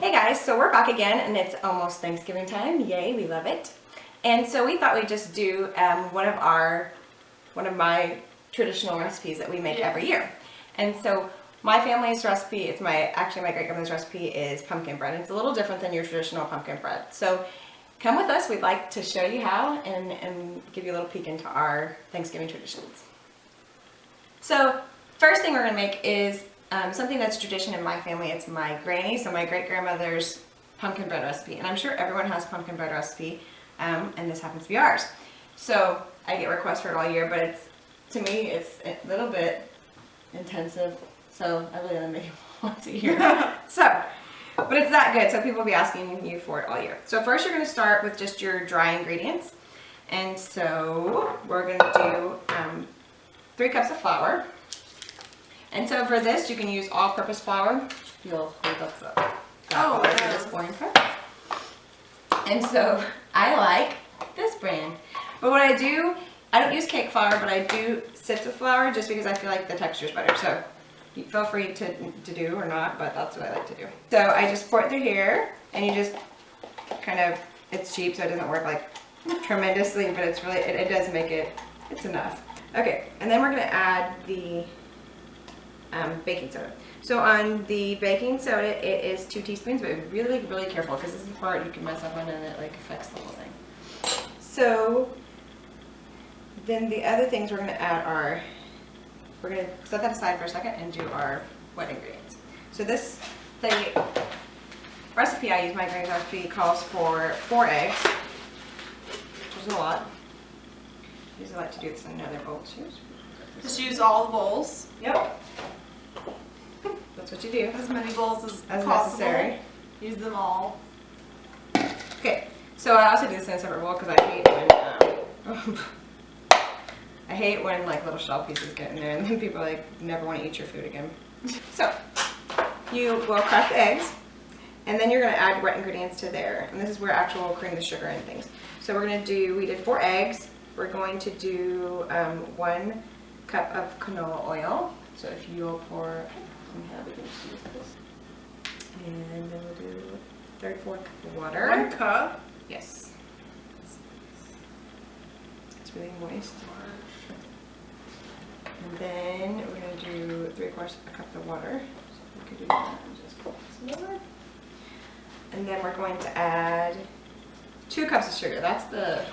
Hey guys, so we're back again and it's almost Thanksgiving time. Yay, we love it. And so we thought we'd just do one of my traditional recipes that we make every year. And so my family's recipe, actually my great grandmother's recipe is pumpkin bread. And it's a little different than your traditional pumpkin bread. So come with us, we'd like to show you how and give you a little peek into our Thanksgiving traditions. So first thing we're gonna make is something that's tradition in my family. It's my granny, so my great grandmother's pumpkin bread recipe. And I'm sure everyone has a pumpkin bread recipe, and this happens to be ours. So I get requests for it all year, but to me it's a little bit intensive. So I really only make it once a year. But it's that good, so people will be asking you for it all year. So first you're gonna start with just your dry ingredients. And so we're gonna do 3 cups of flour. And so for this, you can use all-purpose flour. You'll hold up this boring part. And so I like this brand. But what I don't use cake flour, but I do sifted flour just because I feel like the texture is better. So you feel free to do or not, but that's what I like to do. So I just pour it through here, and you just kind of, it's cheap, so it doesn't work like tremendously, but it's really, it does make it's enough. Okay, and then we're gonna add the baking soda. So on the baking soda, it is 2 teaspoons, but really, really careful because this is the part you can mess up on and it like affects the whole thing. So then the other things we're gonna add are, we're gonna set that aside for a second and do our wet ingredients. So the recipe I use, my granny's recipe, calls for 4 eggs, which is a lot. I usually like to do this in another bowl too. Just use all the bowls. Yep. That's what you do. As many bowls as possible. Necessary. Use them all. Okay, so I also do this in a separate bowl because I hate when like little shell pieces get in there and then people like never want to eat your food again. So you will crack the eggs, and then you're going to add wet ingredients to there, and this is where actual cream, the sugar, and things. So we did 4 eggs. We're going to do 1 cup of canola oil. So if you'll pour, we can just use this. And then we'll do 1/3 cup of water. 1 cup? Yes. It's really moist. And then we're going to do 3/4 cup of water. So we could do that and just put some more. And then we're going to add 2 cups of sugar. That's the...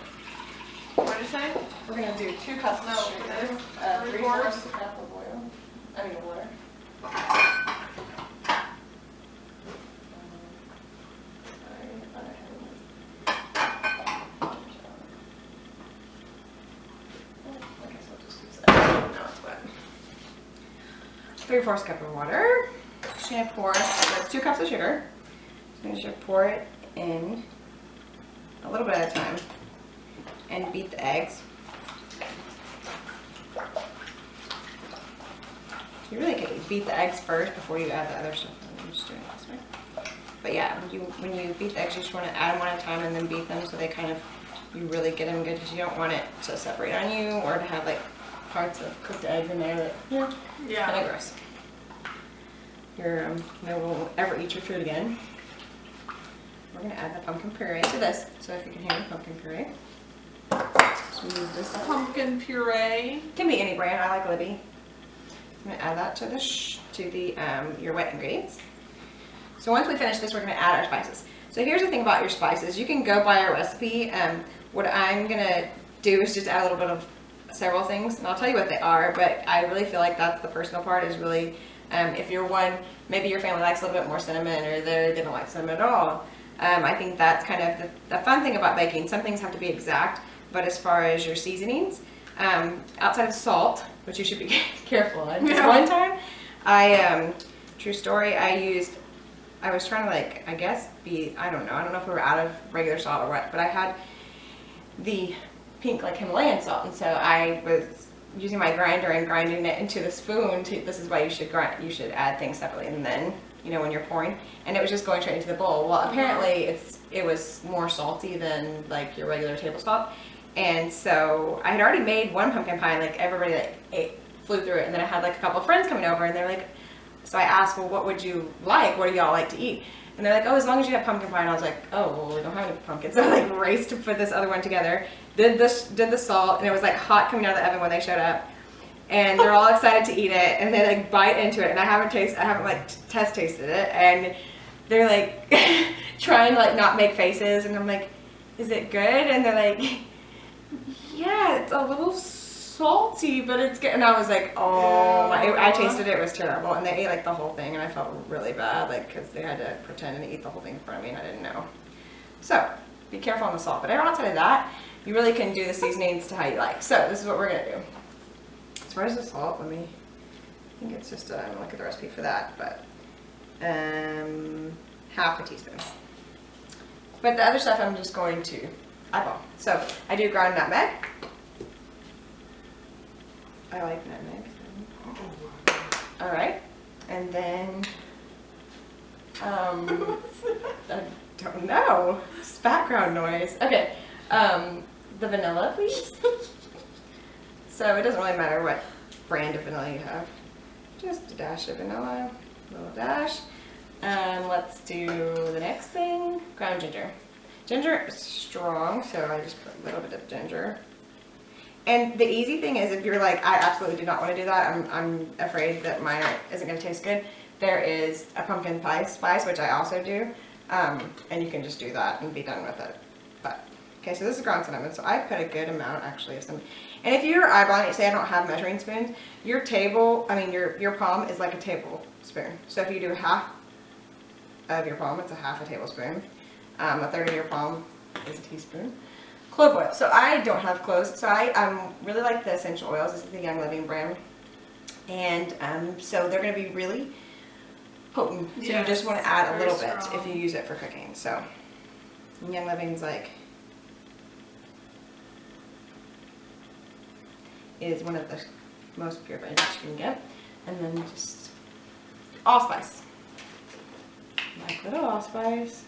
What did you say? We're going to do 2 cups of sugar. 3/4 cup of oil. I mean water. Three-fourths cup of water. Just gonna pour, that's 2 cups of sugar. So I'm just pour it in a little bit at a time and beat the eggs. You really can beat the eggs first before you add the other stuff. I'm just doing it this way. But yeah, when you beat the eggs, you just want to add them one at a time and then beat them so they kind of, you really get them good, because you don't want it to separate on you or to have like parts of cooked eggs in there that, it's kind of gross. No one will ever eat your food again. We're going to add the pumpkin puree to this. So if you can hear the pumpkin puree. So we use this pumpkin puree. Can be any brand. I like Libby. I'm going to add that to your wet ingredients. So once we finish this, we're going to add our spices. So here's the thing about your spices. You can go by our recipe. What I'm going to do is just add a little bit of several things, and I'll tell you what they are, but I really feel like that's the personal part, is really, if you're maybe your family likes a little bit more cinnamon, or they don't like cinnamon at all. I think that's kind of the fun thing about baking. Some things have to be exact, but as far as your seasonings, outside of salt, which you should be careful on. Because one time, true story, I was trying to like, I don't know if we were out of regular salt or what, but I had the pink like Himalayan salt, and so I was using my grinder and grinding it into the spoon. This is why you should add things separately, and then when you're pouring, and it was just going straight into the bowl. Well, apparently it was more salty than like your regular table salt, and so I had already made 1 pumpkin pie, and like everybody that flew through it, and then I had like a couple of friends coming over, and they're like, so I asked, well, what would you like? What do y'all like to eat? And they're like, oh, as long as you have pumpkin pie. And I was like, oh, well, we don't have any pumpkins. So I like raced to put this other one together. Did the salt, and it was like hot coming out of the oven when they showed up. And they're all excited to eat it, and they like bite into it. And I haven't like test tasted it, and they're like trying to like not make faces. And I'm like, is it good? And they're like, yeah, it's a little salty, but it's good. And I was like, oh, I tasted it. It was terrible. And they ate like the whole thing, and I felt really bad, like, because they had to pretend and eat the whole thing in front of me, and I didn't know. So be careful on the salt. But outside of that, you really can do the seasonings to how you like. So this is what we're gonna do. As far as the salt, I think it's just I'm gonna look at the recipe for that, but half a teaspoon. But the other stuff I'm just going to eyeball. So I do ground nutmeg. I like nutmeg. All right, and then I don't know. It's background noise. Okay, the vanilla, please. So it doesn't really matter what brand of vanilla you have. Just a dash of vanilla, a little dash. Let's do the next thing, ground ginger. Ginger is strong, so I just put a little bit of ginger. And the easy thing is, if you're like, I absolutely do not want to do that, I'm afraid that mine isn't going to taste good, there is a pumpkin pie spice, which I also do, and you can just do that and be done with it. But okay, so this is ground cinnamon, so I put a good amount actually of cinnamon. And if you're eyeballing it, say I don't have measuring spoons, your palm is like a tablespoon. So if you do half of your palm, it's a half a tablespoon. A third of your palm is a teaspoon. Clove oil. So I don't have cloves, so I really like the essential oils. This is the Young Living brand. And so they're going to be really potent. So yes, you just want to add a little bit if you use it for cooking. So Young Living's like, is one of the most pure brands you can get. And then just allspice. Like little allspice.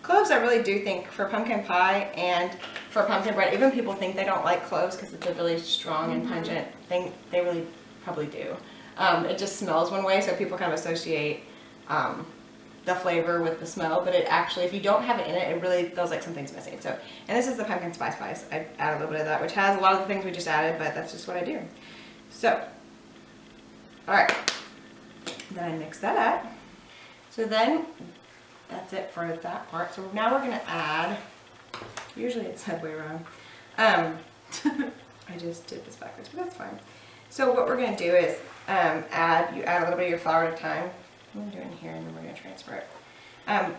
Cloves, I really do think for pumpkin pie and for pumpkin bread, even people think they don't like cloves because it's a really strong and pungent thing. They really probably do. It just smells one way, so people kind of associate the flavor with the smell, but it actually, if you don't have it in it, it really feels like something's missing. So, and this is the pumpkin spice spice. I add a little bit of that, which has a lot of the things we just added, but that's just what I do. So, all right, then I mix that up. So then that's it for that part. So now we're gonna add, usually it's that way around. I just did this backwards, but that's fine. So what we're gonna do is you add a little bit of your flour at a time. I'm gonna do it in here and then we're gonna transfer it.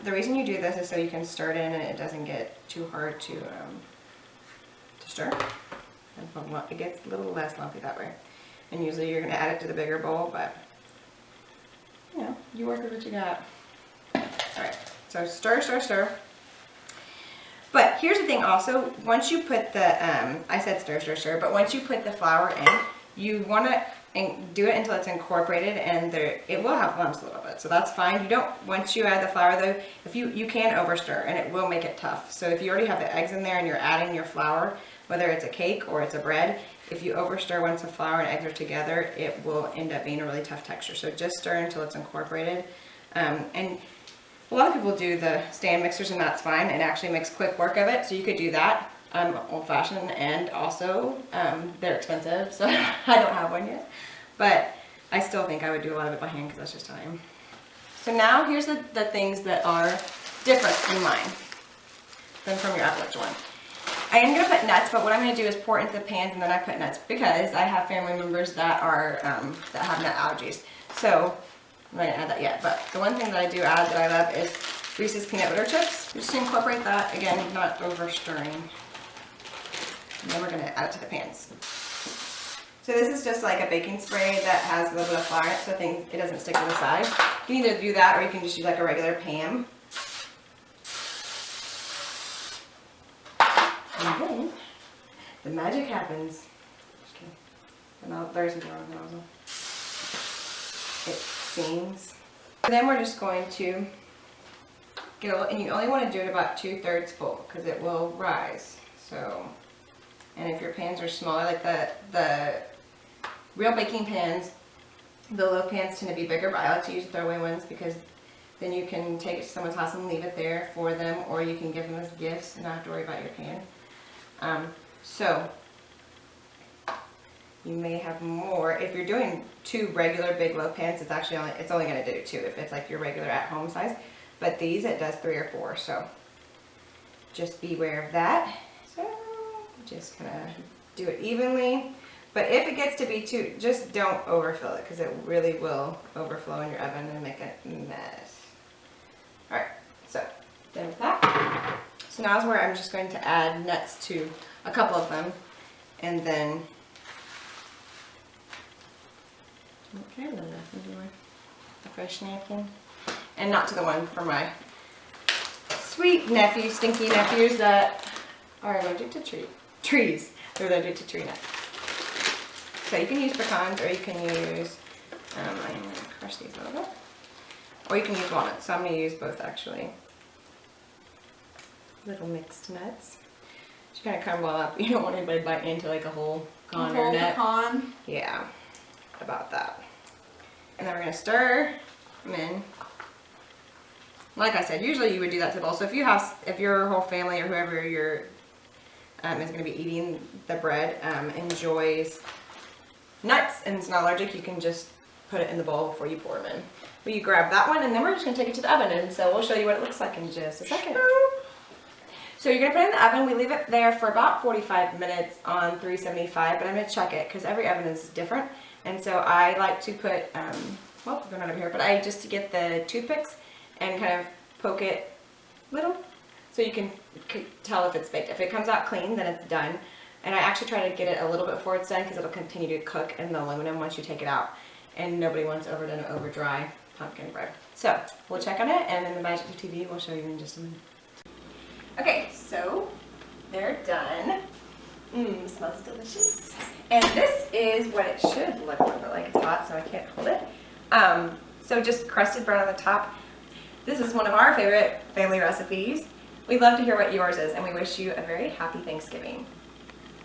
The reason you do this is so you can stir it in and it doesn't get too hard to stir. And it gets a little less lumpy that way. And usually you're gonna add it to the bigger bowl, but you know, you work with what you got. Alright, so stir, stir, stir. But here's the thing also, once you put the, I said stir, stir, stir, but once you put the flour in, you want to do it until it's incorporated, and it will have lumps a little bit, so that's fine. You don't, once you add the flour though, if you can over stir and it will make it tough. So if you already have the eggs in there and you're adding your flour, whether it's a cake or it's a bread, if you over stir once the flour and eggs are together, it will end up being a really tough texture. So just stir until it's incorporated. And a lot of people do the stand mixers, and that's fine. It actually makes quick work of it, so you could do that. I'm old-fashioned, and also they're expensive, so I don't have one yet. But I still think I would do a lot of it by hand because that's just time. So now here's the things that are different in mine than from your average one. I am going to put nuts, but what I'm going to do is pour it into the pans and then I put nuts because I have family members that are that have nut allergies. So I'm not going to add that yet, but the one thing that I do add that I love is Reese's peanut butter chips. Just to incorporate that, again, not over stirring. And then we're going to add it to the pans. So this is just like a baking spray that has a little bit of flour in it, so it doesn't stick to the side. You can either do that or you can just use like a regular pan. And then the magic happens. Just kidding. And there's the wrong nozzle. It seams. And then we're just going to get a little, and you only want to do it about 2/3 full because it will rise. So, and if your pans are smaller, like the real baking pans, the loaf pans tend to be bigger, but I like to use throwaway ones because then you can take it to someone's house and leave it there for them, or you can give them as gifts and not have to worry about your pan. So you may have more. If you're doing 2 regular big loaf pans, it's only going to do 2 if it's like your regular at-home size. But these, it does 3 or 4, so just beware of that. So just kind of do it evenly. But if it gets to be too, just don't overfill it, because it really will overflow in your oven and make a mess. Alright, so done with that. So now is where I'm just going to add nuts to a couple of them, and then okay, a fresh napkin, and not to the one for my sweet nephews, stinky nephews that are allergic to trees. They're allergic to tree nuts. So you can use pecans, or you can use, I'm going to crush these a little bit, or you can use walnuts. So I'm going to use both actually. Little mixed nuts. Just kind of crumble up. You don't want anybody biting into like a whole pecan or nut. Pecan. Yeah, about that. And then we're going to stir them in. Like I said, usually you would do that to the bowl. So if your whole family or whoever is going to be eating the bread enjoys nuts and is not allergic, you can just put it in the bowl before you pour them in. But you grab that one, and then we're just going to take it to the oven, and so we'll show you what it looks like in just a second. So you're going to put it in the oven. We leave it there for about 45 minutes on 375, but I'm going to check it because every oven is different. And so I like to put, well, they're not over here, but I just to get the toothpicks and kind of poke it little so you can tell if it's baked. If it comes out clean, then it's done. And I actually try to get it a little bit before it's done because it'll continue to cook in the aluminum once you take it out. And nobody wants overdone or over dry pumpkin bread. So we'll check on it, and then the Magic of TV we'll show you in just a minute. Okay, so they're done. Smells delicious. And this is what it should look like. It's hot, so I can't hold it. So just crusted bread on the top. This is one of our favorite family recipes. We'd love to hear what yours is, and we wish you a very happy Thanksgiving.